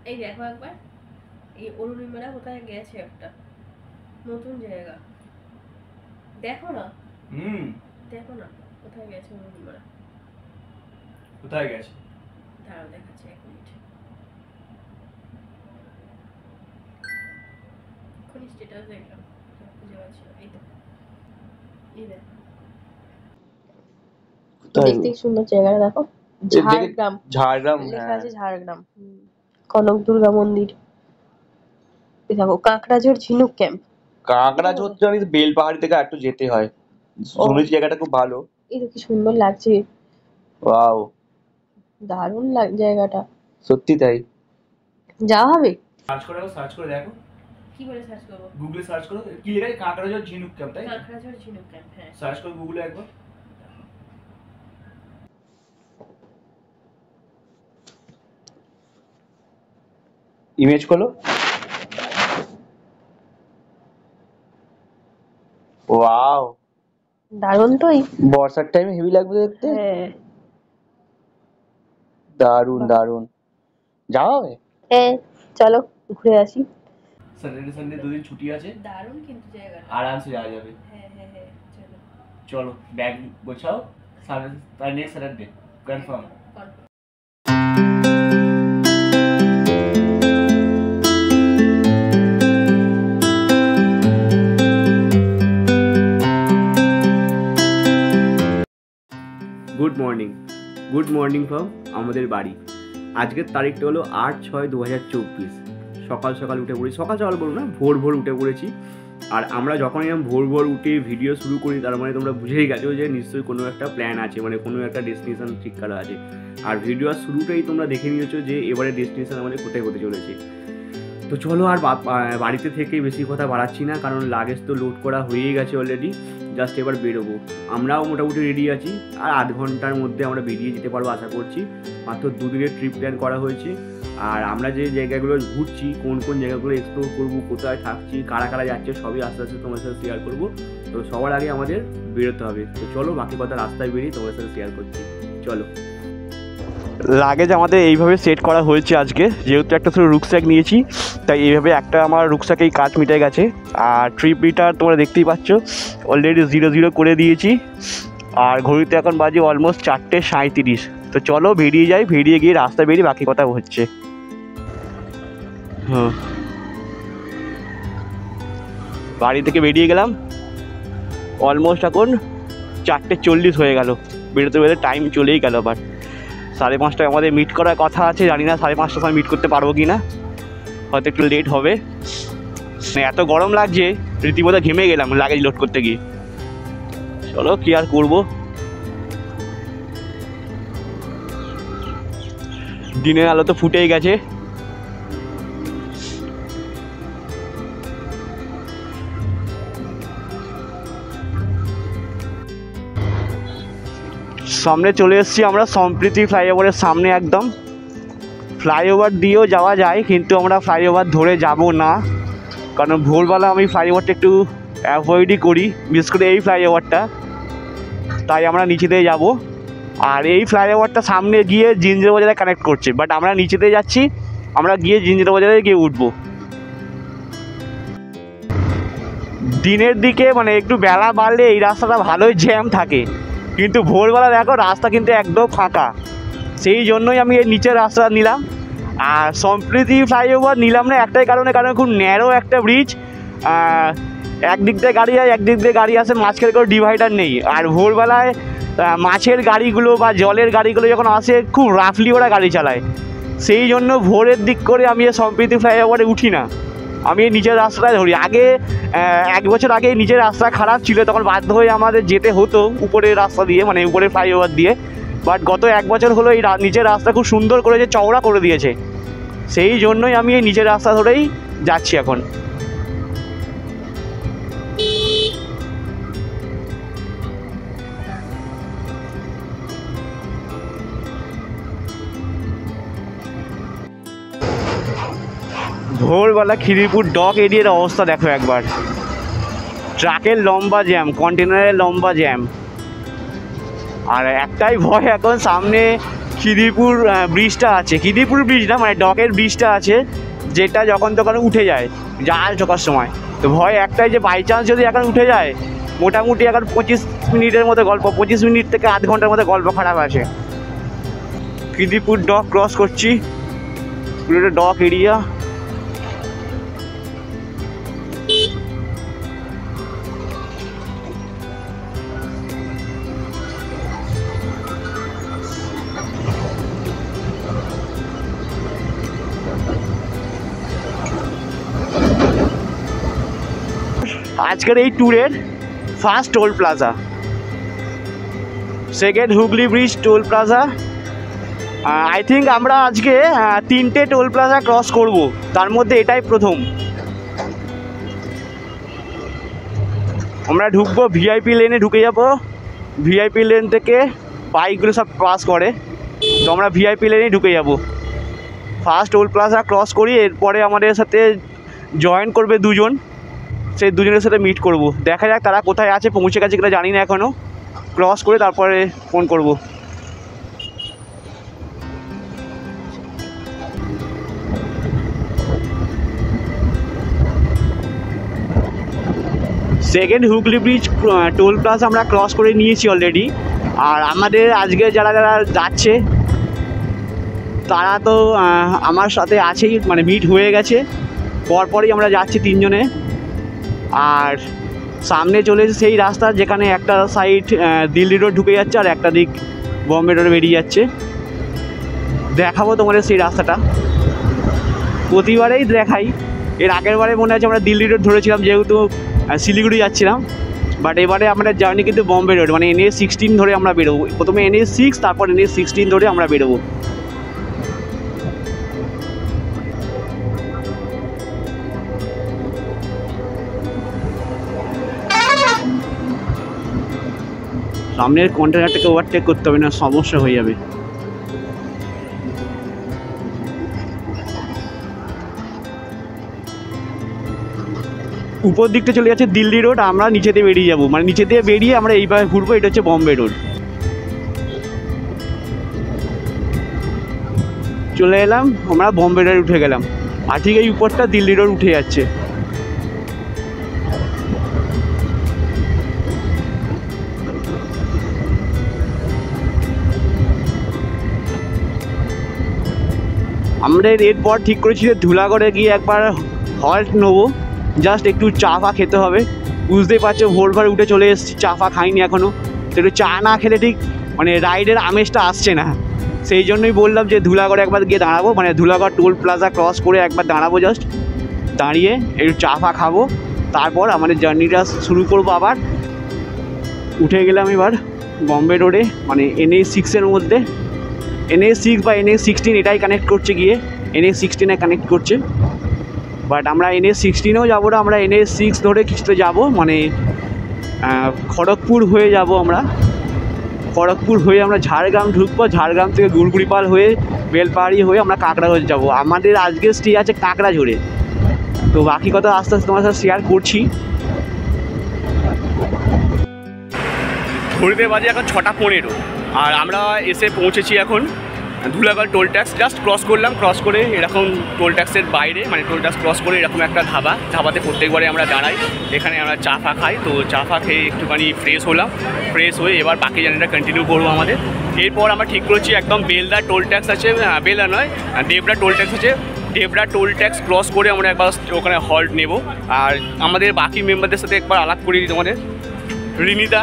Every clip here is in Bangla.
এই দেখো একবার, এই অরুণিমারা কোথায় গেছে, একটা নতুন জায়গা দেখো না। দেখো না কোথায় গেছে অরুণিমারা, কোথায় গেছে দাঁড়াও দেখাচ্ছি 1 মিনিট। এক্ষুনি স্ট্যাটাস দেখলাম, খুঁজে পাচ্ছি না। এই তো, এই দেখো, দেখতে কি সুন্দর জায়গাটা দেখো। ঝাড়গ্রাম, ঝাড়গ্রাম লেখা আছে ঝাড়গ্রাম। কনক দুর্গা মন্দির। এই দেখো কাঁকড়াঝোড় ঝিনুক ক্যাম্প। কাঁকড়াঝোড় তো আমি বেলপাহাড়ি থেকে একটু যেতে হয়, শুনেছি জায়গাটা খুব ভালো। এই তো কি সুন্দর লাগছে, ওয়াও, দারুণ জায়গাটা। সত্যি তাই। যাওয়া হবে। সার্চ করে দেখো। কি বলে সার্চ করব? গুগলে সার্চ করো, কি লেখা আছে? কাঁকড়াঝোড় ঝিনুক ক্যাম্প, তাই? কাঁকড়াঝোড় ঝিনুক ক্যাম্প, হ্যাঁ। সার্চ করো গুগলে একবার। ইমেজ খোলো। ওয়াও, দারুণ তো। এই বর্ষার টাইমে হেভি লাগবে দেখতে। হ্যাঁ দারুণ দারুণ, যাওয়া হবে। হ্যাঁ, চলো ঘুরে আসি। স্যাটারডে দুদিন ছুটি আছে, দারুণ কিন্তু জায়গাটা, আরামসে যাওয়া যাবে। হ্যাঁ হ্যাঁ হ্যাঁ, চলো চলো ব্যাগ গোছাও, তার next Saturday confirm. Good morning from আমাদের বাড়ি। আজকের তারিখটা হলো 8/6/2024। সকাল সকাল উঠে পড়েছি, সকাল সকাল বলবো না, ভোর ভোর উঠে পড়েছি। আর আমরা যখন এরকম ভোর ভোর উঠে ভিডিও শুরু করি, তার মানে তোমরা বুঝেই গেছো যে নিশ্চয়ই কোনো একটা প্ল্যান আছে, মানে কোনো একটা ডেস্টিনেশন ঠিক করা আছে। আর ভিডিওর শুরুটাই তোমরা দেখে নিয়েছো যে এবারে ডেস্টিনেশন আমাদের কোথায় হতে চলেছে। তো চলো আর বাড়িতে থেকে বেশি কথা বাড়াচ্ছি না, কারণ লাগেজ তো লোড করা হয়েই গেছে অলরেডি। জাস্ট এবার বেরোবো। আমরাও মোটামুটি রেডি আছি, আর আধ ঘন্টার মধ্যে আমরা বেরিয়ে যেতে পারবো আশা করছি। মাত্র 2 দিনের ট্রিপ প্ল্যান করা হয়েছে। আর আমরা যে জায়গাগুলো ঘুরছি, কোন কোন জায়গাগুলো এক্সপ্লোর করবো, কোথায় থাকছি, কারা কারা যাচ্ছে, সবই আস্তে আস্তে তোমার সাথে শেয়ার করবো। তো সবার আগে আমাদের বেরোতে হবে। তো চলো বাকি কথা রাস্তায় বেরিয়ে তোমার সাথে শেয়ার করছি। চলো। লাগেজ আমাদের এইভাবে সেট করা হয়েছে আজকে, যেহেতু একটা শুধু রুকস্যাক নিয়েছি, তাই এইভাবে একটা আমার রুকস্যাকেই কাজ মিটে গেছে। আর ট্রিপ মিটার তোমরা দেখতেই পাচ্ছ অলরেডি 0 করে দিয়েছি। আর ঘড়িতে এখন বাজে অলমোস্ট 4:37। তো চলো বেরিয়ে যাই, বেরিয়ে গিয়ে রাস্তায় বেরিয়ে বাকি কথা হচ্ছে। বাড়ি থেকে বেরিয়ে গেলাম, অলমোস্ট এখন 4:40 হয়ে গেল। বেরোতে বেরোতে টাইম চলেই গেল। আবার 5:30টায় আমাদের মিট করার কথা আছে, জানি না 5:30টার সময় মিট করতে পারবো কি না, হয়তো একটু লেট হবে। এত গরম লাগছে, রীতিমতো ঘেমে গেলাম লাগেজ লোড করতে গিয়ে। চলো কি আর করবো, দিনের আলো তো ফুটেই গেছে। সামনে চলে এসেছি আমরা সম্প্রীতি ফ্লাইওভারের সামনে একদম। ফ্লাইওভার দিয়েও যাওয়া যায়, কিন্তু আমরা ফ্লাইওভার ধরে যাব না, কারণ ভোরবেলা আমি ফ্লাইওভারটা একটু অ্যাভয়েডই করি, বিশেষ করে এই ফ্লাইওভারটা। তাই আমরা নিচে দিয়ে যাবো। আর এই ফ্লাইওভারটা সামনে গিয়ে জিঞ্জিরা বাজারে কানেক্ট করছে, বাট আমরা নিচে দিয়ে যাচ্ছি, আমরা গিয়ে জিঞ্জিরা বাজারে গিয়ে উঠবো। দিনের দিকে মানে একটু বেলা বাড়লে এই রাস্তাটা ভালোই জ্যাম থাকে, কিন্তু ভোরবেলা দেখো রাস্তা কিন্তু একদম ফাঁকা। সেই জন্যই আমি এই নিচের রাস্তা নিলাম। আর সম্প্রীতি ফ্লাইওভার নিলাম না একটাই কারণে, কারণ খুব ন্যারো একটা ব্রিজ, একদিক দিয়ে গাড়ি যায় একদিক দিয়ে গাড়ি আসে, মাঝখানে কোনো ডিভাইডার নেই। আর ভোরবেলায় মাছের গাড়িগুলো বা জলের গাড়িগুলো যখন আসে, খুব রাফলি ওরা গাড়ি চালায়। সেই জন্য ভোরের দিক করে আমি এই সম্প্রীতি ফ্লাইওভারে উঠি না, আমি এই নিচের রাস্তাটায় ধরি। আগে 1 বছর আগে নিচের রাস্তা খারাপ ছিল, তখন বাধ্য হয়ে আমাদের যেতে হতো উপরের রাস্তা দিয়ে, মানে উপরের ফ্লাইওভার দিয়ে। বাট গত 1 বছর হলো এই নিচের রাস্তা খুব সুন্দর করেছে, চওড়া করে দিয়েছে। সেই জন্যই আমি এই নিচের রাস্তা ধরেই যাচ্ছি এখন। ভোরবেলা খিদিরপুর ডক এরিয়ার অবস্থা দেখো একবার। ট্রাকের লম্বা জ্যাম, কন্টেনারের লম্বা জ্যাম। আর একটাই ভয় এখন, সামনে খিদিরপুর ব্রিজটা আছে, খিদিরপুর ব্রিজ না মানে ডকের ব্রিজটা আছে, যেটা যখন তখন উঠে যায় জাহাজ ঢোকার সময়। তো ভয় একটাই যে বাই চান্স যদি এখন উঠে যায়, মোটামুটি এখন 25 মিনিটের মতো গল্প, 25 মিনিট থেকে আধ ঘন্টার মতো গল্প খারাপ আছে। খিদিরপুর ডক ক্রস করছি, পুরোটা ডক এরিয়া। আজকের এই ট্যুরের first toll plaza, second Hooghly bridge toll plaza. I think আমরা আজকে 3টে টোল প্লাজা ক্রস করব, তার মধ্যে এটাই প্রথম। আমরা ঢুকবো ভিআইপি লেনে, ঢুকে যাব। ভিআইপি লেন থেকে বাইকগুলো সব পাস করে, তো আমরা ভিআইপি লেনে ঢুকে যাব। ফার্স্ট টোল প্লাজা ক্রস করি, এরপরে আমাদের সাথে জয়েন করবে দুজন, সেই দুজনের সাথে মিট করব। দেখা যাক তারা কোথায় আছে, পৌঁছে গেছে কিনা জানি না এখনও। ক্রস করে তারপরে ফোন করব। Second Hooghly bridge toll plaza আমরা ক্রস করে নিয়েছি অলরেডি। আর আমাদের আজকে যারা যারা যাচ্ছে তারা তো আমার সাথে আছেই, মানে মিট হয়ে গেছে, পরপরই আমরা যাচ্ছি তিনজনে। আর সামনে চলে সেই রাস্তা যেখানে একটা সাইড দিল্লি রোড ঢুকে যাচ্ছে আর একটা দিক বম্বে রোড বেরিয়ে যাচ্ছে। দেখাবো তোমাদের সেই রাস্তাটা, প্রতিবারেই দেখাই। এর আগের বারে মনে আছে আমরা দিল্লি রোড ধরেছিলাম যেহেতু শিলিগুড়ি যাচ্ছিলাম, বাট এবারে আমাদের জার্নি কিন্তু বম্বে রোড, মানে NH16 ধরে আমরা বেরোবো। প্রথমে NH6, তারপর NH16 ধরে আমরা বেরোবো। সামনের কন্টেনারটাকে ওভারটেক করতে হবে, না সমস্যা হয়ে যাবে। উপর দিকটা চলে যাচ্ছে দিল্লি রোড, আমরা নিচে দিয়ে বেরিয়ে যাবো, মানে নিচে দিয়ে বেরিয়ে আমরা এইভাবে ঘুরবো। এটা হচ্ছে বম্বে রোড। চলে এলাম, আমরা বম্বে রোড উঠে গেলাম, আর ঠিক এই উপরটা দিল্লি রোড উঠে যাচ্ছে। আমরা এরপর ঠিক করেছি যে ধুলাগড়ে গিয়ে একবার হল্ট নেবো, জাস্ট একটু চা ফা খেতে হবে। বুঝতেই পারছো ভোরবার উঠে চলে এসেছি, চা ফা খাইনি এখনও। তো একটু চা না খেলে ঠিক মানে রাইডের আমেজটা আসছে না, সেই জন্যই বললাম যে ধুলাগড়ে একবার গিয়ে দাঁড়াবো, মানে ধুলাগড় টোল প্লাজা ক্রস করে একবার দাঁড়াবো, জাস্ট দাঁড়িয়ে একটু চা ফা খাবো, তারপর আমাদের জার্নিটা শুরু করবো আবার। উঠে গেলাম এবার বম্বে রোডে, মানে NH6-এর মধ্যে। NH6 বা NH16 এটাই কানেক্ট করছে, গিয়ে NH16-এ কানেক্ট করছে। বাট আমরা NH16-এও যাবো না, আমরা NH6 ধরে কিছুটা যাবো, মানে খড়গপুর হয়ে যাব। আমরা খড়গপুর হয়ে আমরা ঝাড়গ্রাম ঢুকবো, ঝাড়গ্রাম থেকে গুড়গুড়িপাল হয়ে বেলপাহাড়ি হয়ে আমরা কাঁকড়াঝোড় যাবো। আমাদের আজকে স্টে আছে কাঁকড়াঝোড়ে, তো বাকি কথা আস্তে আস্তে তোমার সাথে শেয়ার করছি। ঘড়িতে বাজে এখন 6:15, আর আমরা এসে পৌঁছেছি এখন Dhulagarh toll tax. Just cross করলাম, ক্রস করে এরকম টোল ট্যাক্সের বাইরে, মানে টোল ট্যাক্স ক্রস করে এরকম একটা ধাবাতে প্রত্যেকবারে আমরা দাঁড়াই, এখানে আমরা চা ফা খাই। তো চা ফা খেয়ে একটুখানি ফ্রেশ হলাম, ফ্রেশ হয়ে এবার বাকি জার্নিটা কন্টিনিউ করবো আমাদের। এরপর আমরা ঠিক করেছি একদম বেলদা টোল ট্যাক্স আছে, বেলদা নয় দেবরা টোল ট্যাক্স আছে, দেবরা টোল ট্যাক্স ক্রস করে আমরা একবার ওখানে হল্ট নেব। আর আমাদের বাকি মেম্বারদের সাথে একবার আলাপ করি। তোমাদের রিনিতা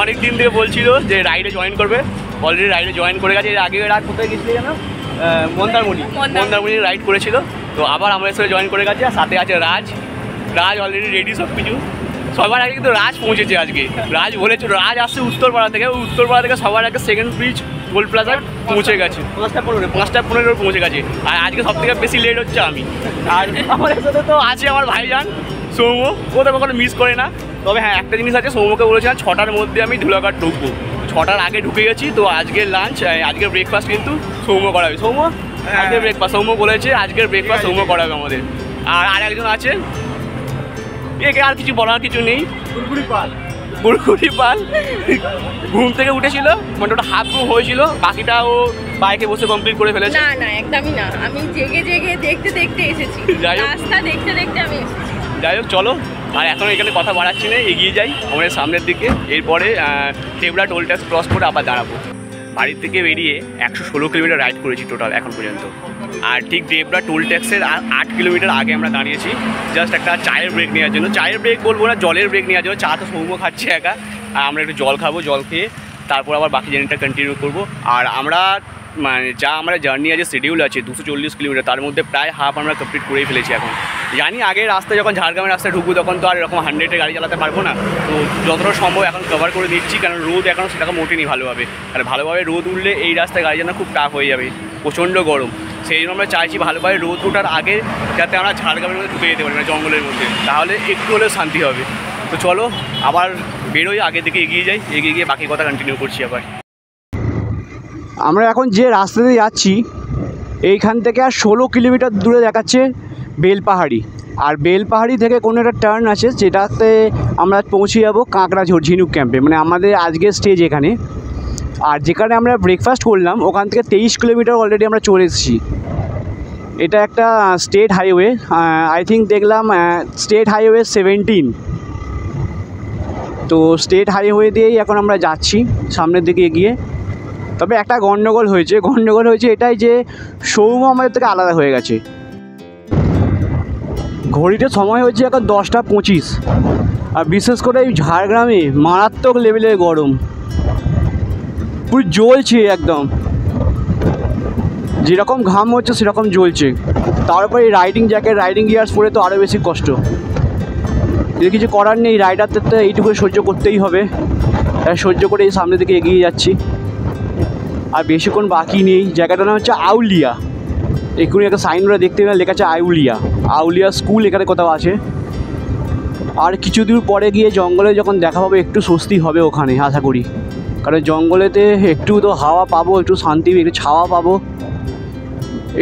অনেক দিন থেকে বলছিল যে রাইডে জয়েন করবে, অলরেডি রাইডে জয়েন করে গেছে। এর আগে রাত কোথায় গেছিলো যেন, মন্দারমণি রাইড করেছিল, তো আবার আমাদের সাথে জয়েন করে গেছে। আর সাথে আছে রাজ অলরেডি রেডি সব কিছু। সবার আগে কিন্তু রাজ পৌঁছেছে আজকে। রাজ বলেছে, রাজ আসছে উত্তরপাড়া থেকে সবার আগে সেকেন্ড ব্রিজ টোল প্লাজা পৌঁছে গেছে 5:15 পৌঁছে গেছে। আর আজকে সব থেকে বেশি লেট হচ্ছে আমি। আর আমাদের সাথে তো আছে আমার ভাইজান সৌম্য, ও তো কখনো মিস করে না। তবে হ্যাঁ, একটা জিনিস আছে, সৌম্যকে বলেছিলাম 6টার মধ্যে আমি ধুলাগড় ঢুকবো, 6টার আগে ঢুকে গেছি। তো আজকের লাঞ্চ, আজকের ব্রেকফাস্ট কিন্তু সৌম্য করাবে। আজকের ব্রেকফাস্ট সৌম্য বলেছে, আজকের ব্রেকফাস্ট সৌম্য করাবে আমাদের। আর একজন আছে, একে আর কিছু বলার কিছু নেই, কুড়কুড়ি পাল ঘুম থেকে উঠেছিল, মানে ওটা হাফ ঘুম হয়েছিল, বাকিটা ও বাইকে বসে কমপ্লিট করে ফেলেছে। না না একদমই না, আমি জেগে জেগে দেখতে দেখতে এসেছি, রাস্তা দেখতে দেখতে আমি এসেছি। যাই হোক চলো, আর এখন এখানে কথা বাড়াচ্ছি না, এগিয়ে যাই আমাদের সামনের দিকে। এরপরে টেবরা টোল ট্যাক্স ক্রস করে আবার দাঁড়াবো। বাড়ির থেকে বেরিয়ে 116 কিলোমিটার রাইড করেছি টোটাল এখন পর্যন্ত। আর ঠিক দেবরা টোল ট্যাক্সের 8 কিলোমিটার আগে আমরা দাঁড়িয়েছি জাস্ট একটা চায়ের ব্রেক নেওয়ার জন্য। চায়ের ব্রেক বলবো না, জলের ব্রেক নেওয়ার জন্য। চা তো সৌম্য খাচ্ছে একা, আর আমরা একটু জল খাবো, জল খেয়ে তারপর আবার বাকি জার্নিটা কন্টিনিউ করবো। আর আমরা মানে যা আমরা জার্নি আছে শিডিউল আছে 240 কিলোমিটার, তার মধ্যে প্রায় হাফ আমরা কমপ্লিট করেই ফেলেছি এখন। জানি আগে রাস্তায় যখন ঝাড়গ্রামের রাস্তায় ঢুকবো তখন তো আর এরকম 100-এ গাড়ি চালাতে পারবো না, তো যতটা সম্ভব এখন কভার করে দিচ্ছি, কারণ রোদ এখনও সেটাকে মোটেনি ভালোভাবে। আর ভালোভাবে রোদ উঠলে এই রাস্তায় গাড়ি চালানো খুব টাফ হয়ে যাবে, প্রচণ্ড গরম। সেই জন্য আমরা চাইছি ভালোভাবে রোদ ওঠার আগে যাতে আমরা ঝাড়গ্রামের মধ্যে ঢুকে যেতে পারি, মানে জঙ্গলের মধ্যে, তাহলে একটু হলেও শান্তি হবে। তো চলো আবার বেরোই, আগে দিকে এগিয়ে যাই, এগিয়ে গিয়ে বাকি কথা কন্টিনিউ করছি আবার। আমরা এখন যে রাস্তাতে যাচ্ছি এইখান থেকে আর 16 কিলোমিটার দূরে দেখাচ্ছে বেলপাহাড়ি। আর বেলপাহাড়ি থেকে কোনো একটা টার্ন আছে যেটাতে আমরা পৌঁছে যাবো কাঁকড়াঝোড় ঝিনুক ক্যাম্পে, মানে আমাদের আজকের স্টেজ এখানে। আর যেখানে আমরা ব্রেকফাস্ট করলাম ওখান থেকে 23 কিলোমিটার অলরেডি আমরা চলে এসেছি। এটা একটা স্টেট হাইওয়ে, আই থিঙ্ক দেখলাম স্টেট হাইওয়ে 17। তো স্টেট হাইওয়ে দিয়েই এখন আমরা যাচ্ছি সামনের দিকে এগিয়ে। তবে একটা গণ্ডগোল হয়েছে এটাই যে সৌম্য আমাদের থেকে আলাদা হয়ে গেছে। ঘড়িতে সময় হচ্ছে এখন 10:25, আর বিশেষ করে এই ঝাড়গ্রামে মারাত্মক লেভেলের গরম, পুরো জ্বলছে একদম, যেরকম ঘাম হচ্ছে সেরকম জ্বলছে। তারপরে এই রাইডিং জ্যাকেট, রাইডিং গিয়ার্স পরে তো আরও বেশি কষ্ট। যদি কিছু করার নেই, রাইডারদের তো এইটুকু সহ্য করতেই হবে, তাই সহ্য করে এই সামনের দিকে এগিয়ে যাচ্ছি। আর বেশিক্ষণ বাকি নেই। জায়গাটার নাম হচ্ছে আউলিয়া, এক্ষুনি একটা সাইনবোর্ডে দেখতে পেলাম লেখা আছে আউলিয়া স্কুল এখানে কোথাও আছে। আর কিছু দূর পরে গিয়ে জঙ্গলে যখন দেখা পাবো একটু স্বস্তি হবে ওখানে আশা করি, কারণ জঙ্গলেতে একটু তো হাওয়া পাবো, একটু শান্তি, একটু ছাওয়া পাবো,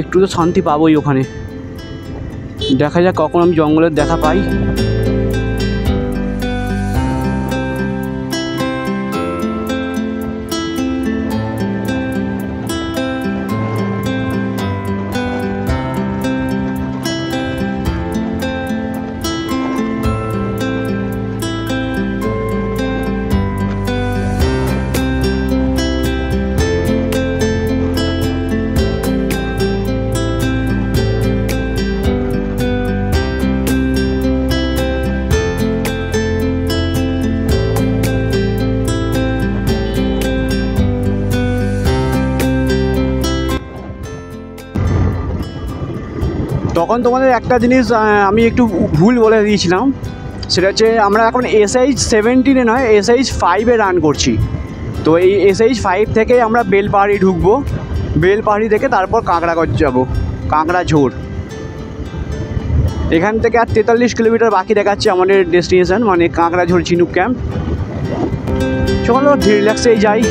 একটু তো শান্তি পাবোই ওখানে। দেখা যাক কখন আমি জঙ্গলের দেখা পাই। তখন তোমাদের একটা জিনিস আমি একটু ভুল বলে দিয়েছিলাম, সেটা হচ্ছে আমরা এখন SH 17-এ নয় SH 5-এ রান করছি। তো এই SH 5 থেকে আমরা বেলপাহাড়ি ঢুকবো, বেলপাহাড়ি থেকে তারপর কাঁকড়াগড় যাবো, কাঁকড়াঝোড়। এখান থেকে আর 43 কিলোমিটার বাকি দেখাচ্ছে আমাদের ডেস্টিনেশন, মানে কাঁকড়াঝোড় ঝিনুক ক্যাম্প। চলো রিল্যাক্সেই যাই।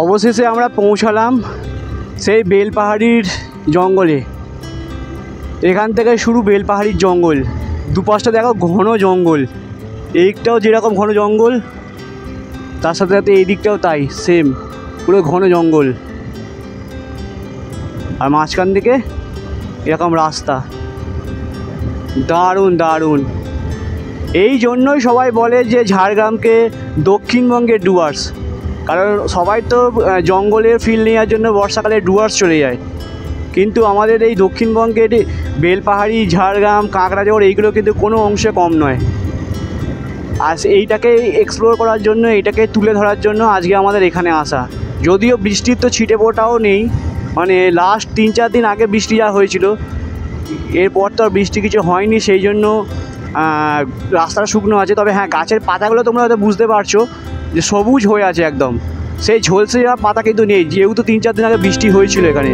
অবশেষে আমরা পৌঁছালাম সেই বেলপাহাড়ির জঙ্গলে। এখান থেকে শুরু বেলপাহাড়ির জঙ্গল, দুপাশটা দেখো ঘন জঙ্গল, এইদিকটাও যেরকম ঘন জঙ্গল তার সাথে সাথে এই দিকটাও তাই সেম, পুরো ঘন জঙ্গল। আর মাঝখান দিকে এরকম রাস্তা, দারুণ দারুণ। এই জন্যই সবাই বলে যে ঝাড়গ্রামকে দক্ষিণবঙ্গের ডুয়ার্স, কারণ সবাই তো জঙ্গলের ফিল নেওয়ার জন্য বর্ষাকালে ডুয়ার্স চলে যায়, কিন্তু আমাদের এই দক্ষিণবঙ্গের বেলপাহাড়ি, ঝাড়গ্রাম, কাঁকড়াঝোড় এইগুলো কিন্তু কোনো অংশে কম নয়। আর এইটাকে এক্সপ্লোর করার জন্য, এইটাকে তুলে ধরার জন্য আজকে আমাদের এখানে আসা। যদিও বৃষ্টির তো ছিটে ফোঁটাও নেই, মানে লাস্ট 3-4 দিন আগে বৃষ্টি যা হয়েছিল, এরপর তো আর বৃষ্টি কিছু হয়নি, সেই জন্য রাস্তাটা শুকনো আছে। তবে হ্যাঁ, গাছের পাতাগুলো তোমরা হয়তো বুঝতে পারছো যে সবুজ হয়ে আছে একদম, সেই ঝলসে যাওয়া পাতা কিন্তু নেই, যেহেতু 3-4 দিন আগে বৃষ্টি হয়েছিল এখানে।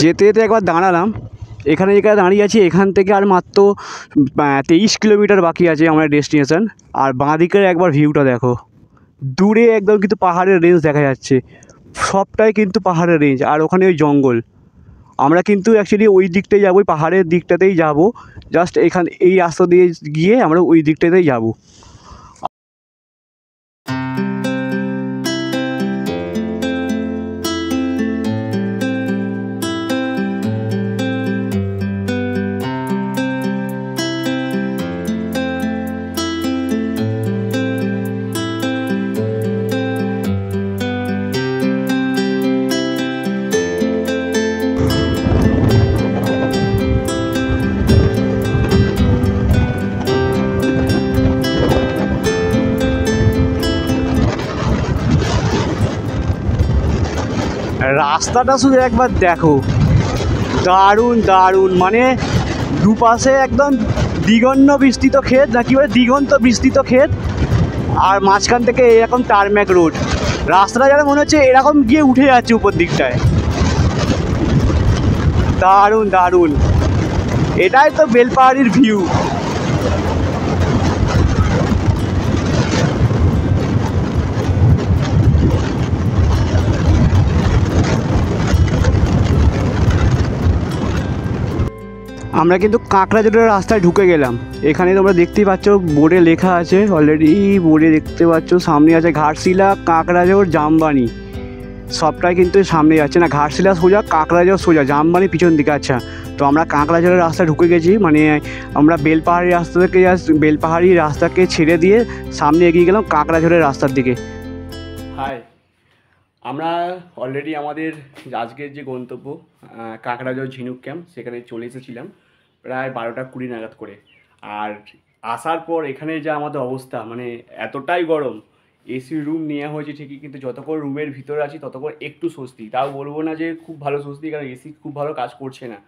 যেতে যেতে একবার দাঁড়ালাম, এখানে যেখানে দাঁড়িয়ে আছি এখান থেকে আর মাত্র 23 কিলোমিটার বাকি আছে আমার ডেস্টিনেশন। আর বাঁ দিকের একবার ভিউটা দেখো, দূরে একদম কিন্তু পাহাড়ের রেঞ্জ দেখা যাচ্ছে, সবটাই কিন্তু পাহাড়ের রেঞ্জ, আর ওখানে ওই জঙ্গল। আমরা কিন্তু অ্যাকচুয়ালি ওই দিকটাই যাবো, ওই পাহাড়ের দিকটাতেই যাব, জাস্ট এই রাস্তা দিয়ে গিয়ে আমরা ওই দিকটাতেই যাব। রাস্তাটা শুধু একবার দেখো, দারুণ দারুণ, মানে দুপাশে একদম দিগন্ত বিস্তৃত ক্ষেত, না কি বলে দিগন্ত বিস্তৃত ক্ষেত, আর মাঝখান থেকে এরকম টারম্যাক রোড। রাস্তাটা যেন মনে হচ্ছে এরকম গিয়ে উঠে যাচ্ছে উপর দিকটায়, দারুণ দারুণ। এটাই তো বেলপাহাড়ির ভিউ। আমরা কিন্তু কাঁকড়াঝোড়ের রাস্তায় ঢুকে গেলাম। এখানে তোমরা দেখতেই পাচ্ছ, বোর্ডে লেখা আছে অলরেডি, বোর্ডে দেখতে পাচ্ছ সামনে আছে ঘাটশিলা, কাঁকড়াঝোড়, জামবানি, সবটাই কিন্তু সামনে যাচ্ছে না। ঘাটশিলা সোজা, কাঁকড়াঝোড় সোজা, জামবানি পিছন দিকে। আচ্ছা, তো আমরা কাঁকড়াঝোড়ের রাস্তায় ঢুকে গেছি, মানে আমরা বেলপাহাড়ি রাস্তা থেকে বেলপাহাড়ি রাস্তাকে ছেড়ে দিয়ে সামনে এগিয়ে গেলাম কাঁকড়াঝোড়ের রাস্তার দিকে। হাই, আমরা অলরেডি আমাদের আজকের যে গন্তব্য কাঁকড়াঝোড় ঝিনুক ক্যাম্প, সেখানে চলে এসেছিলাম প্রায় 12টা 20 নাগাদ করে। আর আসার পর এখানে যা আমাদের অবস্থা, মানে এতটাই গরম, এসি রুম নেওয়া হয়েছে ঠিকই, কিন্তু যতক্ষণ রুমের ভিতরে আছি ততক্ষণ একটু স্বস্তি, তাও বলবো না যে খুব ভালো স্বস্তি, কারণ এসি খুব ভালো কাজ করছে না।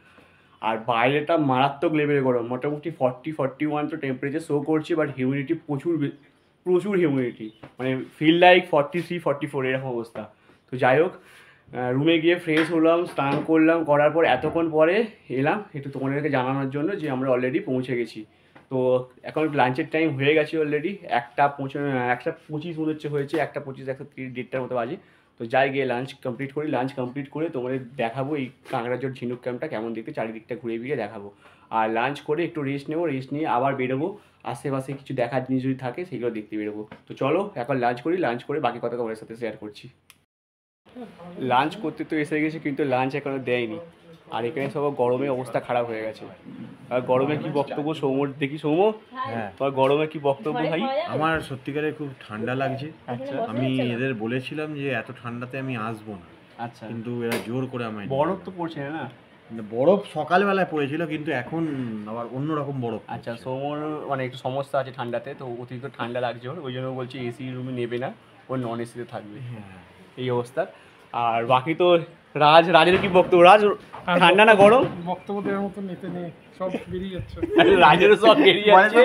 আর বাইরেটা মারাত্মক লেভেলে গরম, মোটামুটি 40-41 তো টেম্পারেচার শো করছে, বাট হিউমিডিটি প্রচুর হিউমিডিটি, মানে ফিল লাইক 43-44 এরকম অবস্থা। তো যাই হোক, রুমে গিয়ে ফ্রেশ হলাম, স্নান করলাম, করার পর এতক্ষণ পরে এলাম একটু তোমাদেরকে জানানোর জন্য যে আমরা অলরেডি পৌঁছে গেছি। তো এখন লাঞ্চের টাইম হয়ে গেছে অলরেডি, 1:25 মনে হচ্ছে হয়েছে, 1:25 1:30 1:30টার মতো বাজে। তো যাই গিয়ে লাঞ্চ কমপ্লিট করি, লাঞ্চ কমপ্লিট করে তোমাদের দেখাবো এই কাঁকড়াঝোড় ঝিনুক ক্যাম্পটা কেমন দেখতে, চারিদিকটা ঘুরে ফিরে দেখাবো। আর লাঞ্চ করে একটু রেস্ট নেবো, রেস্ট নিয়ে আবার বেরোবো, আশেপাশে কিছু দেখার জিনিস যদি থাকে সেগুলো দেখতে বেরোবো। তো চলো এখন লাঞ্চ করি, লাঞ্চ করে বাকি কথা তোমাদের সাথে শেয়ার করছি। লাঞ্চ করতে তো এসে গেছি, কিন্তু লাঞ্চ এখনো দেয়নি, আর এখানে সব গরমে অবস্থা খারাপ হয়ে গেছে। আর গরমে কি বক্তব্য সৌম্যর, দেখি সৌম্য, হ্যাঁ তোমার গরমে কি বক্তব্য ভাই? আমার সত্যিকারে খুব ঠান্ডা লাগছে। আচ্ছা, আমি এদের বলেছিলাম যে এত ঠান্ডাতে আমি আসবো না, আচ্ছা, কিন্তু এরা জোর করে আমায়। বরফ তো পড়ছে না? বরফ সকালবেলায় পড়েছিল, কিন্তু এখন আবার অন্যরকম বরফ। আচ্ছা, সৌম্যর মানে একটু সমস্যা আছে ঠান্ডাতে, তো অতিরিক্ত ঠান্ডা লাগছে ওর, ওই জন্য বলছি এসি রুমে নেবে না, ওর নন এসিতে থাকবে, এই অবস্থা। আর বাকি তো রাজের কি বক্তব্য? রাজ, ঠান্ডা না গরম? বক্তব্য দেওয়ার মতো নিতে নেই, সব বেরিয়ে যাচ্ছে। রাজেরও সব বেরিয়ে যাচ্ছে,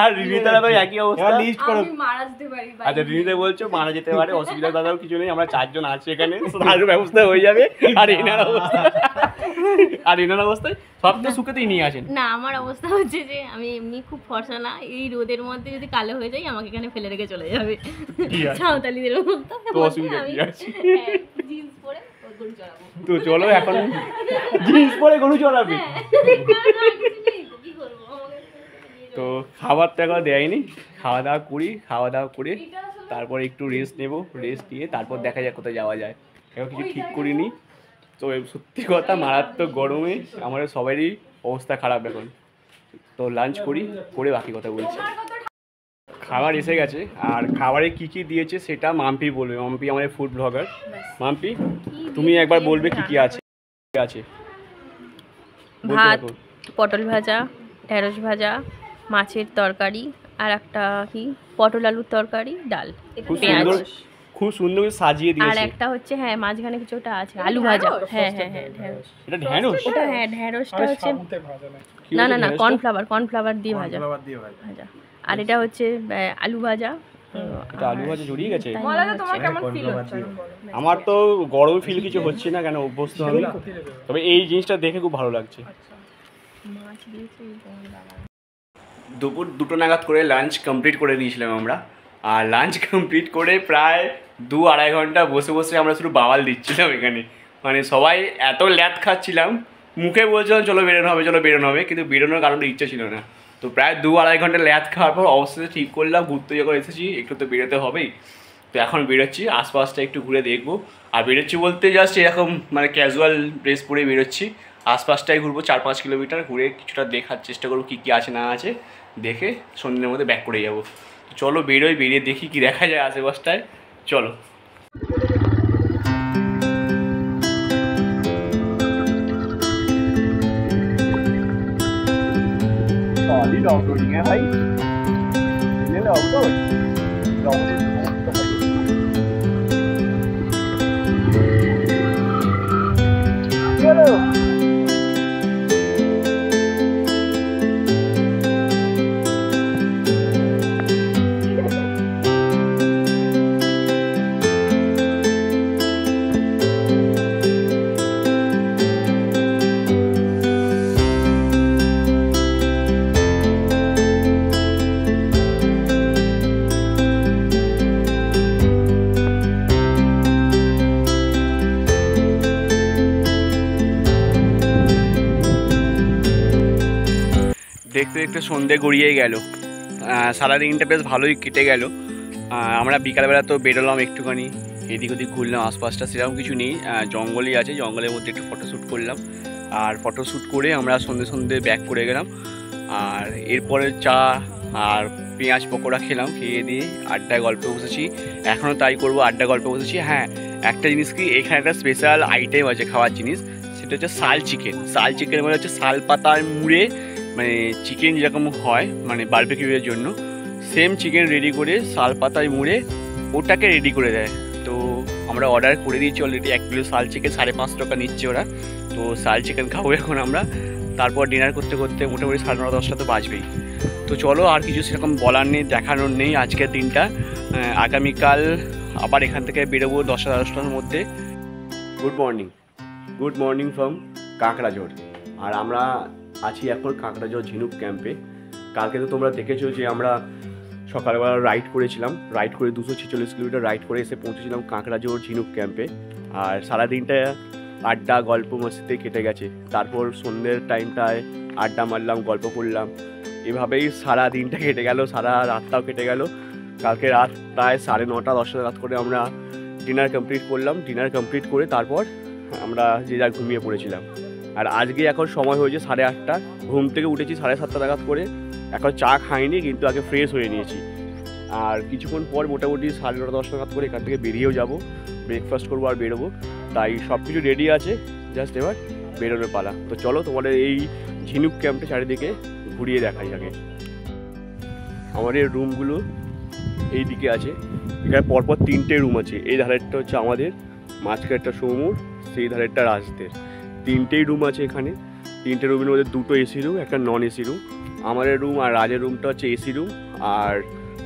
আর রিনিতারা তো একই অবস্থা। লিস্ট করো। আমি মারা যেতে পারি। আচ্ছা, রিনিতা বলছো মারা যেতে পারে, অসুবিধা দাদাও কিছু নেই, আমরা 4 জন আছি এখানে, তার ব্যবস্থা হয়ে যাবে। আর এনার অবস্থায় সব তো সুখেতেই নিয়ে আসেন। না, আমার অবস্থা হচ্ছে যে আমি এমনি খুব ফর্সা না, এই রোদের মধ্যে যদি কালো হয়ে যাই আমাকে এখানে ফেলে রেখে চলে যাবে সাঁওতালিদের মতো। তো অসুবিধা কি আছে? জিন্স পরে গরু চড়াবো। তো চলো এখন জিন্স পরে গরু চড়াবি। তো খাবার তো এখন দেয়নি, খাওয়া দাওয়া করে তারপর একটু রেস্ট নেবো, রেস্ট নিয়ে তারপর দেখা যাক কোথায় যাওয়া যায়, এখন কিছু ঠিক করিনি। তো সত্যি কথা, মারাত্মক গরমে আমাদের সবারই অবস্থা খারাপ এখন। তো লাঞ্চ করে বাকি কথা বলছি। খাবার এসে গেছে, আর খাবারে কি কি দিয়েছে সেটা মাম্পি বলবে। মাম্পি আমাদের ফুড ব্লগার। মাম্পি, তুমি একবার বলবে কি কি আছে? ভাত, পটল ভাজা, ঢেঁড়স ভাজা, মাছের তরকারি, আর একটা কি পটল আলুর তরকারি, ডাল, খুব সুন্দর সাজিয়ে দিয়েছে। আর একটা হচ্ছে হ্যাঁ মাঝখানে কিছু একটা আছে, আলু ভাজা। হ্যাঁ ঢেঁড়স। এটা ঢেঁড়স? ওটা হ্যাঁ ঢেঁড়সটা হচ্ছে না কর্নফ্লাওয়ার দিয়ে ভাজা। আর এটা হচ্ছে আলু ভাজা। এটা আলু ভাজা জড়িয়ে গেছে। বলো তো তোমার কেমন ফিল হচ্ছে? আমার তো গরম ফিল কিছু হচ্ছে না, কেন অভ্যস্ত আমি, তবে এই জিনিসটা দেখে খুব ভালো লাগছে। দুপুর 2টো নাগাদ করে লাঞ্চ কমপ্লিট করে নিয়েছিলাম আমরা, আর লাঞ্চ কমপ্লিট করে প্রায় 2-2.5 ঘন্টা বসে বসে আমরা শুধু বাওয়াল দিচ্ছিলাম এখানে। মানে সবাই এত ল্যাদ খাচ্ছিলাম, মুখে বলছিলাম চলো বেরোনো হবে চলো বেরোনো হবে, কিন্তু বেরোনোর কারণে ইচ্ছা ছিল না। তো প্রায় 2-2.5 ঘন্টা ল্যাদ খাওয়ার পর অবশ্যই ঠিক করলাম ঘুরতে যখন এসেছি একটু তো বেরোতে হবেই। তো এখন বেরোচ্ছি, আশপাশটা একটু ঘুরে দেখবো। আর বেরোচ্ছি বলতে জাস্ট এরকম মানে ক্যাজুয়াল ড্রেস পরে বেরোচ্ছি, আশপাশটাই ঘুরবো 4-5 কিলোমিটার ঘুরে কিছুটা দেখার চেষ্টা করবো কী কী আছে না আছে, দেখে সন্ধ্যের মধ্যে ব্যাক করে যাবো। চলো বেরোই, বেরিয়ে দেখি কি দেখা যায় আশেপাশটায়। চলো ভাই দেখতে দেখতে সন্ধে গড়িয়ে গেল, সারাদিনটা বেশ ভালোই কেটে গেল। আমরা বিকালবেলা তো বেরোলাম একটুখানি, এদিক ওদিক ঘুরলাম, আশপাশটা সেরকম কিছু নেই, জঙ্গলই আছে, জঙ্গলের মধ্যে একটু ফটোশ্যুট করলাম। আর ফটোশ্যুট করে আমরা সন্ধে ব্যাক করে গেলাম। আর এরপরে চা আর পেঁয়াজ পকোড়া খেলাম, খেয়ে দিয়ে আড্ডায় গল্পে বসেছি, এখনও তাই করবো, আড্ডা গল্পে বসেছি। হ্যাঁ, একটা জিনিস কি, এখানে একটা স্পেশাল আইটেম আছে খাওয়ার জিনিস, সেটা হচ্ছে শাল চিকেন। শাল চিকেন মানে হচ্ছে শাল পাতার মুড়ে, মানে চিকেন যেরকম হয় মানে বারবিকিউয়ের জন্য, সেম চিকেন রেডি করে শাল পাতায় মুড়ে ওটাকে রেডি করে দেয়। তো আমরা অর্ডার করে দিয়েছি অলরেডি, 1 কিলো শাল চিকেন 5.5 টাকা নিচ্ছে ওরা। তো শাল চিকেন খাবো এখন আমরা, তারপর ডিনার করতে করতে মোটামুটি 9:30-10টা তো বাজবেই। তো চলো, আর কিছু সেরকম বলার নেই, দেখানোর নেই আজকের দিনটা। আগামীকাল আবার এখান থেকে বেরোবো 10:10টার মধ্যে। গুড মর্নিং ফ্রম কাঁকড়াঝোড়। আর আমরা আছি এখন কাঁকড়াঝোড় ঝিনুক ক্যাম্পে। কালকে তো তোমরা দেখেছো যে আমরা সকালবেলা রাইড করেছিলাম, রাইড করে 246 কিলোমিটার রাইড করে এসে পৌঁছেছিলাম কাঁকড়াঝোড় ঝিনুক ক্যাম্পে। আর সারাদিনটা আড্ডা গল্প মস্তিতে কেটে গেছে। তারপর সন্ধ্যের টাইমটায় আড্ডা মারলাম, গল্প করলাম, এভাবেই সারা দিনটা কেটে গেল, সারা রাতটাও কেটে গেল। কালকে রাত প্রায় 9:30-10টা রাত করে আমরা ডিনার কমপ্লিট করলাম। ডিনার কমপ্লিট করে তারপর আমরা যে যা ঘুমিয়ে পড়েছিলাম। আর আজকে এখন সময় হয়েছে 8:30, ঘুম থেকে উঠেছি 7:30 নাগাদ করে, এখন চা খাইনি কিন্তু আগে ফ্রেশ হয়ে নিয়েছি। আর কিছুক্ষণ পর মোটামুটি 9:30-10 নাগাদ করে এখান থেকে বেরিয়েও যাব, ব্রেকফাস্ট করবো আর বেরোবো। তাই সব কিছু রেডি আছে, জাস্ট এবার বেরোনোর পালা। তো চলো তোমাদের এই ঝিনুক ক্যাম্পে চারিদিকে ঘুরিয়ে দেখাই আগে। আমাদের রুমগুলো এই দিকে আছে, এখানে পরপর 3টে রুম আছে। এই ধারেরটা হচ্ছে আমাদের, মাঝখানেরটা সৌমুর, সেই ধারেরটা রাজদের। 3টেই রুম আছে এখানে। 3টে রুমের মধ্যে 2টো এসি রুম, একটা নন এসি রুম। আমাদের রুম আর রাজের রুমটা হচ্ছে এসি রুম, আর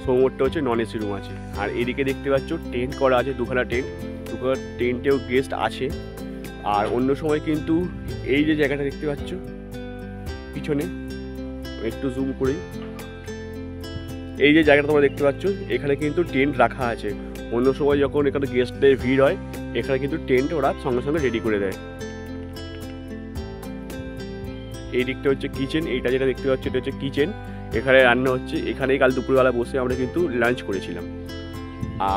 সৌমুরটা হচ্ছে নন এসি রুম আছে। আর এদিকে দেখতে পাচ্ছ টেন্ট করা আছে, 2খানা টেন্ট, 2খানা টেন্টেও গেস্ট আছে। আর অন্য সময় কিন্তু এই যে জায়গাটা দেখতে পাচ্ছ পিছনে, একটু জুম করি, এই যে জায়গাটা তোমরা দেখতে পাচ্ছ এখানে কিন্তু টেন্ট রাখা আছে। অন্য সময় যখন এখানে গেস্টদের ভিড় হয়, এখানে কিন্তু টেন্ট ওরা সঙ্গে সঙ্গে রেডি করে দেয়। এই দিকটা হচ্ছে কিচেন, এইটা যেটা দেখতে পাচ্ছ এটা হচ্ছে কিচেন, এখানে রান্না হচ্ছে। এখানেই কাল দুপুরবেলা বসে আমরা কিন্তু লাঞ্চ করেছিলাম।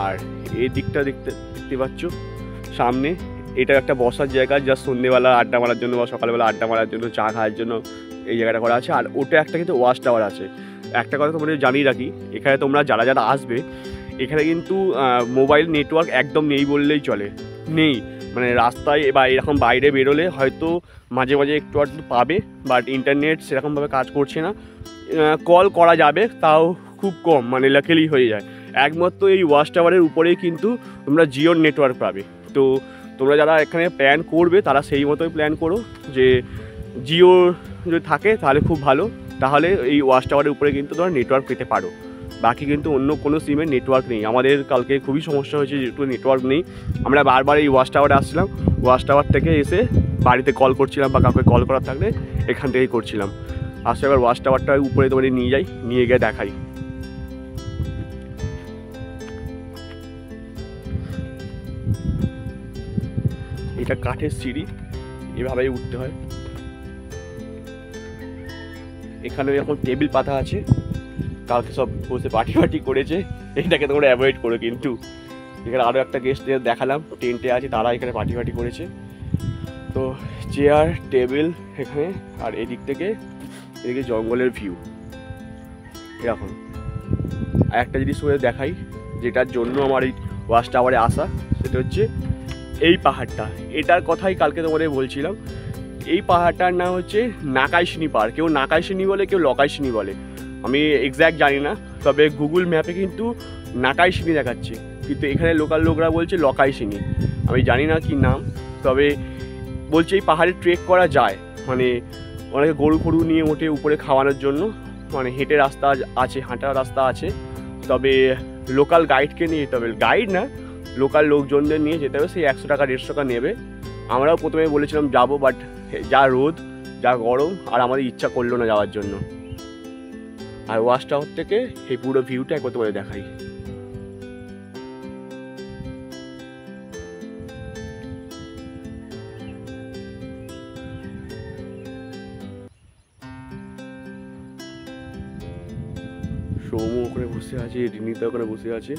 আর এই দিকটা দেখতে পাচ্ছ সামনে, এটা একটা বসার জায়গা, জাস্ট সন্ধ্যেবেলা আড্ডা মারার জন্য বা সকালবেলা আড্ডা মারার জন্য, চা খাওয়ার জন্য এই জায়গাটা করা আছে। আর ওটা একটা কিন্তু ওয়াচ টাওয়ার আছে। একটা কথা তোমাদের জানিয়ে রাখি, এখানে তোমরা যারা যারা আসবে, এখানে কিন্তু মোবাইল নেটওয়ার্ক একদম নেই বললেই চলে, নেই। মানে রাস্তায় বা এরকম বাইরে বেরোলে হয়তো মাঝে মাঝে একটু আধটু পাবে, বাট ইন্টারনেট সেরকমভাবে কাজ করছে না। কল করা যাবে, তাও খুব কম, মানে লাকিলি হয়ে যায়। একমাত্র এই ওয়াচ টাওয়ারের উপরেই কিন্তু তোমরা জিওর নেটওয়ার্ক পাবে। তো তোমরা যারা এখানে প্ল্যান করবে তারা সেই মতোই প্ল্যান করো, যে জিও যদি থাকে তাহলে খুব ভালো, তাহলে এই ওয়াচ টাওয়ারের উপরে কিন্তু তোমরা নেটওয়ার্ক পেতে পারো। বাকি কিন্তু অন্য কোনো সিমে নেটওয়ার্ক নেই। আমাদের কালকে খুবই সমস্যা হয়েছে, যেহেতু নেটওয়ার্ক নেই। আমরা বারবার এই ওয়াচ টাওয়ারে আসছিলাম, ওয়াচ টাওয়ার থেকে এসে বাড়িতে কল করছিলাম বা কাউকে কল করার থাকলে এখান থেকেই করছিলাম। আসলে এবার ওয়াচ টাওয়ারটা উপরে তোমাদের নিয়ে যাই, নিয়ে গিয়ে দেখাই। এটা কাঠের সিঁড়ি, এভাবেই উঠতে হয়। এখানে এখন টেবিল পাতা আছে, কালকে সব বসে পার্টি করেছে, এটাকে তোমরা অ্যাভয়েড করো। কিন্তু এখানে আরও একটা গেস্টদের দেখালাম, টেন্টে আছে, তারা এখানে পার্টি করেছে। তো চেয়ার টেবিল এখানে, আর এদিক থেকে এদিকে জঙ্গলের ভিউ এরকম। আর একটা জিনিস তোমাদের দেখাই, যেটার জন্য আমার এই ওয়াচ টাওয়ারে আসা, সেটা হচ্ছে এই পাহাড়টা। এটার কথাই কালকে তোমাদের বলছিলাম। এই পাহাড়টার নাম হচ্ছে নাকাইশিনি পাহাড়। কেউ নাকাইশিনি বলে, কেউ লকাইশিনি বলে, আমি এক্স্যাক্ট জানি না। তবে গুগল ম্যাপে কিন্তু নাকাইশিনি দেখাচ্ছে, কিন্তু এখানে লোকাল লোকরা বলছে লকাইশিনি। আমি জানি না কি নাম, তবে বলছে এই পাহাড়ে ট্রেক করা যায়, মানে অনেকে গরু ফরু নিয়ে ওঠে উপরে খাওয়ানোর জন্য, মানে হেঁটে রাস্তা আছে, হাঁটার রাস্তা আছে। তবে লোকাল গাইডকে নিয়ে যেতে হবে, গাইড না, লোকাল লোকজনদের নিয়ে যেতে হবে। সেই 100 টাকা 150 টাকা নেবে। আমরাও প্রথমে বলেছিলাম যাবো, বাট যা রোদ যা গরম, আর আমাদের ইচ্ছা করলো না যাওয়ার জন্য। আর ওয়াচ টাওয়ার থেকে এই পুরো ভিউটা একবার তোমাদের দেখাই। সৌম ওখানে বসে আছে, রিনিতা ওখানে বসে আছে।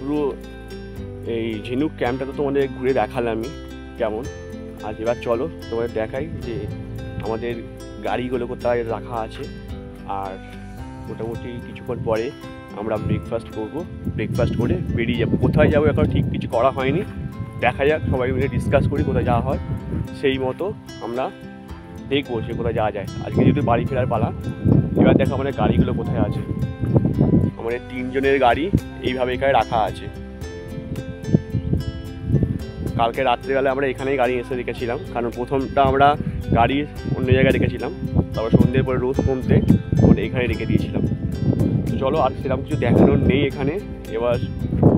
পুরো এই ঝিনুক ক্যাম্পটা তো তোমাদের ঘুরে দেখালামই কেমন। আজ এবার চলো তোমাদের দেখাই যে আমাদের গাড়িগুলো কোথায় রাখা আছে। আর মোটামুটি কিছুক্ষণ পরে আমরা ব্রেকফাস্ট করবো, ব্রেকফাস্ট করে বেরিয়ে যাবো। কোথায় যাবো এখন ঠিক কিছু করা হয়নি, দেখা যাক, সবাই মিলে ডিসকাস করি কোথায় যাওয়া হয়, সেই মতো আমরা দেখবো সে কোথায় যাওয়া যায়। আজকে যেহেতু বাড়ি ফেরার পালা, এবার দেখো আমাদের গাড়িগুলো কোথায় আছে। আমাদের 3 জনের গাড়ি এইভাবে এখানে রাখা আছে। কালকে রাত্রিবেলা আমরা এখানেই গাড়ি এসে রেখেছিলাম, কারণ প্রথমটা আমরা গাড়ি অন্য জায়গায় রেখেছিলাম, তারপর সন্ধ্যের পরে রোদ কমতে আমরা এখানে রেখে দিয়েছিলাম। চলো, আর সেরকম কিছু দেখানোর নেই এখানে। এবার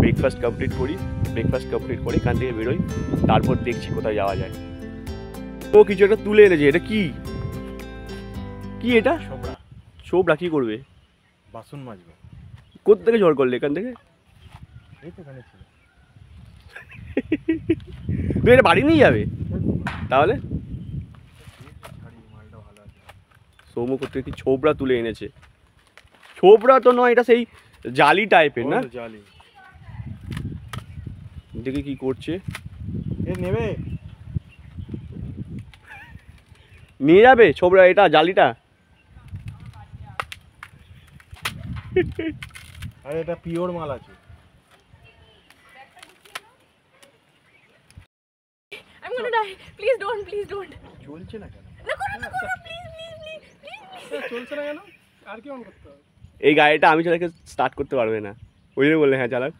ব্রেকফাস্ট কমপ্লিট করি, ব্রেকফাস্ট কমপ্লিট করে এখান থেকে বেরোই, তারপর দেখছি কোথায় যাওয়া যায়। ও কিছু একটা তুলে এনেছে, এটা কি কি এটা? ছোবড়া কি করবে? বাসন মাজবে। কোথা থেকে ঝড় করলে? এখান থেকে? এই তো এখানে ছিল। তুই এটা বাড়ি নিয়ে যাবে তাহলে? সৌম্য করতে কি ছোবড়া তুলে এনেছে? ছোবড়া তো নয়, এটা সেই জালি টাইপের না? জালি। দেখে কি করছে। এ নেবে, নিয়ে যাবে ছোবড়া, এটা জালিটা। আরে এটা পিওর মাল আছে। I'm gonna die. Please don't, please don't. চলছে না কেন? No, please. চলছে না কেন? আর কি অন করতে হবে? এই গাড়িটা আমি চালাকে স্টার্ট করতে পারবে না, ওই জন্য বললে হ্যাঁ চালাক।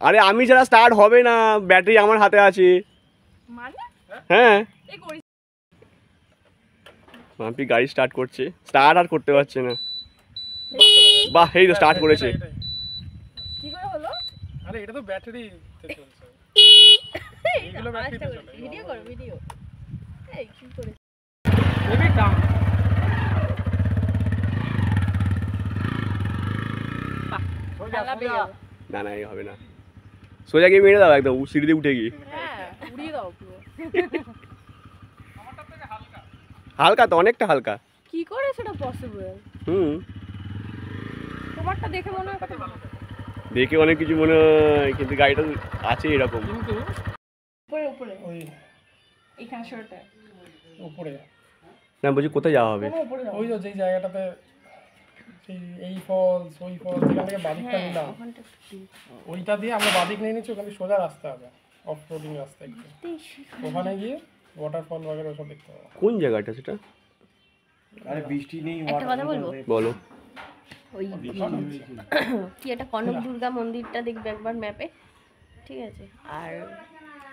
আরে আমি ছাড়া স্টার্ট হবে না, ব্যাটারি আমার হাতে আছে। মানে? হ্যাঁ, এই করি। মাম্পি গাড়ি স্টার্ট করছে, স্টার্ট আর করতে পারছে না। বাহ, এই তো স্টার্ট করেছে। কি করে হলো? আরে এটা তো ব্যাটারিতে চলছে। এগুলো ব্যাটারিতে চলে। ভিডিও করো, ভিডিও। এই কি করে? AB down. না না, এই হবে না। সোজা গিয়ে মেরে দাও একদম, সিঁড়িতে উঠে গিয়ে। হ্যাঁ, উড়িয়ে দাও পুরো। হালকা তো, অনেকটা হালকা। কি করে সেটা পসিবল? তোমারটা দেখে মনে হয় কত ভালো। দেখে অনেক কিছু মনে হয়, কিন্তু গাড়িটা আছে এরকম। কিন্তু উপরে উপরে। ওই এখানে শোটা উপরে না বলছি কোথায় যাওয়া হবে? ওই তো যেই জায়গাটাতে এই ফলস ওই ফলস যেখান থেকে বাদিকটা নিলাম ওইটা দিয়ে আমরা বাদিক নিয়ে নিচ্ছি, ওখানে সোজা রাস্তা আছে, অফ রোডিং রাস্তা একটু, ওখানে গিয়ে ওয়াটারফল वगैरह ওসব দেখতে পাবো। কোন জায়গাটা সেটা? আরে বৃষ্টি নেই, একটা কথা বলবো, বলো। ওই কি একটা কনক দুর্গা মন্দিরটা দেখবে একবার ম্যাপে, ঠিক আছে? আর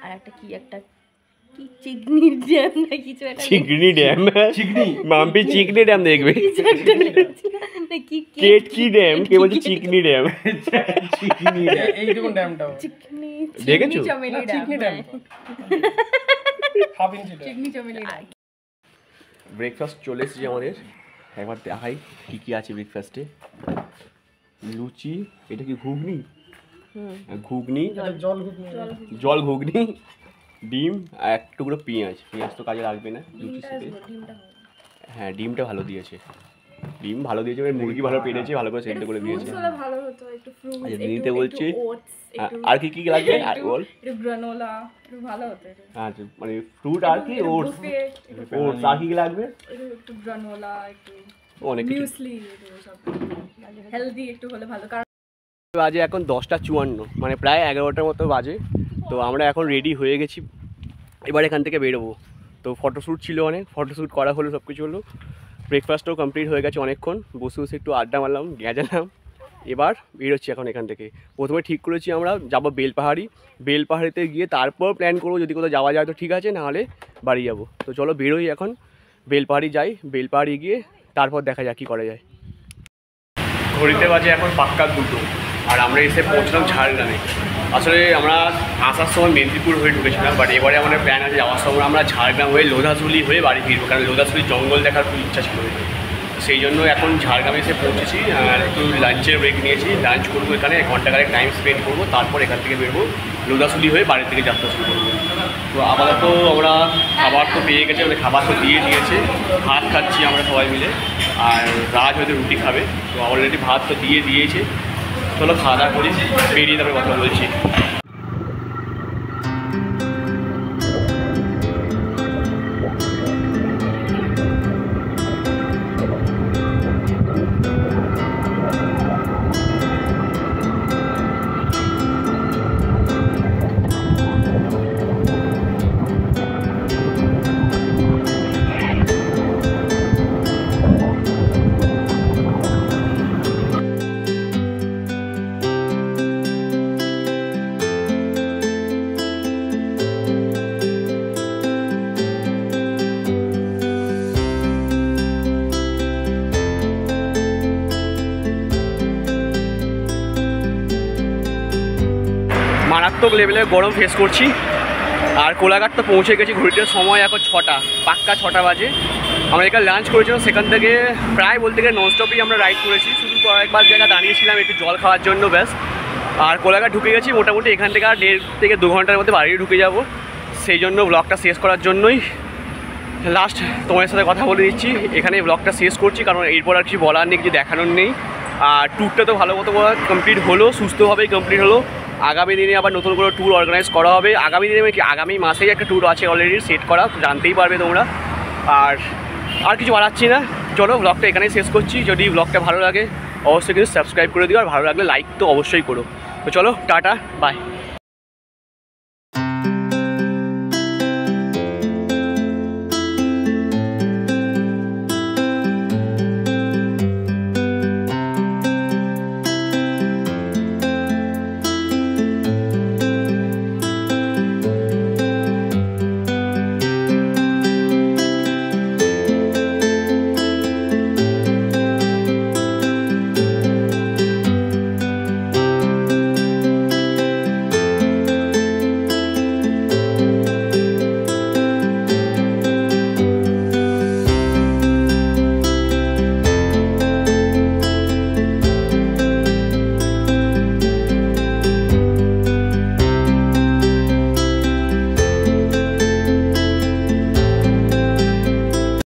আর একটা কি চিকনির ড্যাম না কিছু একটা, চিকনি ড্যাম, চিকনি মাম্পি চিকনি ড্যাম দেখবে, কিছু একটা লেগেছিল না কি কেটকি ড্যাম, কে বলছে চিকনি ড্যাম? চিকনি এই দেখুন ড্যামটা চিকনি দেখেছো? না Chikni dam half inch dam. Chikni Chameli breakfast চলে এসেছে আমাদের, একবার দেখাই কী কী আছে ব্রেকফাস্টে। লুচি, এটা কি ঘুগনি? ঘুগনি, জল ঘুগনি জল ঘুগনি, ডিম আর এক টুকরো পেঁয়াজ। পেঁয়াজ তো কাজে লাগবে না লুচির সাথে। হ্যাঁ ডিমটা ভালো দিয়েছে, ডিম ভালো দিয়েছে, এবার মুরগি ভালো পেরেছে, ভালো করে সেদ্ধ করে দিয়েছে। ভালো হতো, একটু ফ্রুটস, আচ্ছা নিতে বলছি। ওটস, আর কি কি লাগবে আর বল? একটু গ্রানোলা, একটু ভালো হতো। আচ্ছা মানে ফ্রুট আর কি? ওটস, ওটস আর কি কি লাগবে? একটু গ্রানোলা, একটু অনেক কিছু। মিউসলি, একটু সব হেলদি একটু হলে ভালো। কারণ বাজে এখন 10:54, মানে প্রায় 11টার মতো বাজে। তো আমরা এখন রেডি হয়ে গেছি, এবার এখান থেকে বেরোবো। তো ফটোশ্যুট ছিল অনেক, ফটোশ্যুট করা হলো, সব কিছু হলো। ব্রেকফাস্টও কমপ্লিট হয়ে গেছে, অনেকক্ষণ বসে বসে একটু আড্ডা মারলাম, গেঁজালাম। এবার বেরোচ্ছি এখন এখান থেকে। প্রথমে ঠিক করেছি আমরা যাবো বেলপাহাড়ি, বেলপাহাড়িতে গিয়ে তারপর প্ল্যান করবো যদি কোথাও যাওয়া যায় তো ঠিক আছে, নাহলে বাড়ি যাবো। তো চলো বেরোই এখন, বেলপাহাড়ি যাই, বেলপাহাড়ি গিয়ে তারপর দেখা যাক কী করা যায়। ঘড়িতে বাজে এখন পাক্কা 2টো, আর আমরা এসে পৌঁছলাম ঝাড়গ্রামে। আসলে আমরা আসার সময় মেদিনীপুর হয়ে ঢুকেছিলাম, বাট এবারে আমাদের প্ল্যান আছে যাওয়ার সময় আমরা ঝাড়গ্রাম হয়ে লোধাশুলি হয়ে বাড়ি ফিরবো, কারণ লোধাশুলির জঙ্গল দেখার খুব ইচ্ছা ছিল। সেই জন্য এখন ঝাড়গ্রামে এসে পৌঁছেছি, আর একটু লাঞ্চের ব্রেক নিয়েছি, লাঞ্চ করবো এখানে, 1 ঘন্টা টাইম স্পেন্ড করবো, তারপর এখান থেকে বেরবো, লোধাশুলি হয়ে বাড়ি থেকে যাত্রা শুরু করবো। তো আপাতত আমরা খাবার তো পেয়ে গেছি, আমাদের খাবার তো দিয়ে দিয়েছে, ভাত খাচ্ছি আমরা সবাই মিলে, আর রাজ হয়তো রুটি খাবে। তো অলরেডি ভাত তো দিয়ে দিয়েছে, চলো খাওয়া দাওয়া করি, বেরিয়ে তারপরে কথা বলছি। মারাত্মক লেভেলের গরম ফেস করছি, আর কোলাঘাট তো পৌঁছে গেছি। ঘড়িটার সময় এখন 6টা, পাক্কা 6টা বাজে। আমরা এখানে লাঞ্চ করেছিলাম, সেখান থেকে প্রায় বলতে গেলে ননস্টপই আমরা রাইড করেছি, শুধু কয়েকবার জায়গা দাঁড়িয়েছিলাম একটু জল খাওয়ার জন্য, ব্যাস। আর কোলাঘাট ঢুকে গেছি, মোটামুটি এখান থেকে আর 1.5 থেকে 2 ঘন্টার মধ্যে বাড়ি ঢুকে যাব। সেই জন্য ব্লগটা শেষ করার জন্যই লাস্ট তোমার সাথে কথা বলে দিচ্ছি, এখানে ব্লগটা শেষ করছি, কারণ এরপর আর কিছু বলার নেই, কিছু দেখানোর নেই। আর ট্যুরটা তো ভালো মতো কমপ্লিট হলো, সুস্থভাবেই কমপ্লিট হলো। আগামী দিনে আবার নতুন করে ট্যুর অর্গানাইজ করা হবে। আগামী দিনে কি আগামী মাসেই একটা ট্যুর আছে অলরেডি সেট করা, তো জানতেই পারবে তোমরা। আর কিছু বাড়াচ্ছি না, চলো ব্লগটা এখানেই শেষ করছি। যদি ব্লগটা ভালো লাগে অবশ্যই কিন্তু সাবস্ক্রাইব করে দিও, আর ভালো লাগলে লাইক তো অবশ্যই করো। তো চলো টাটা, বাই।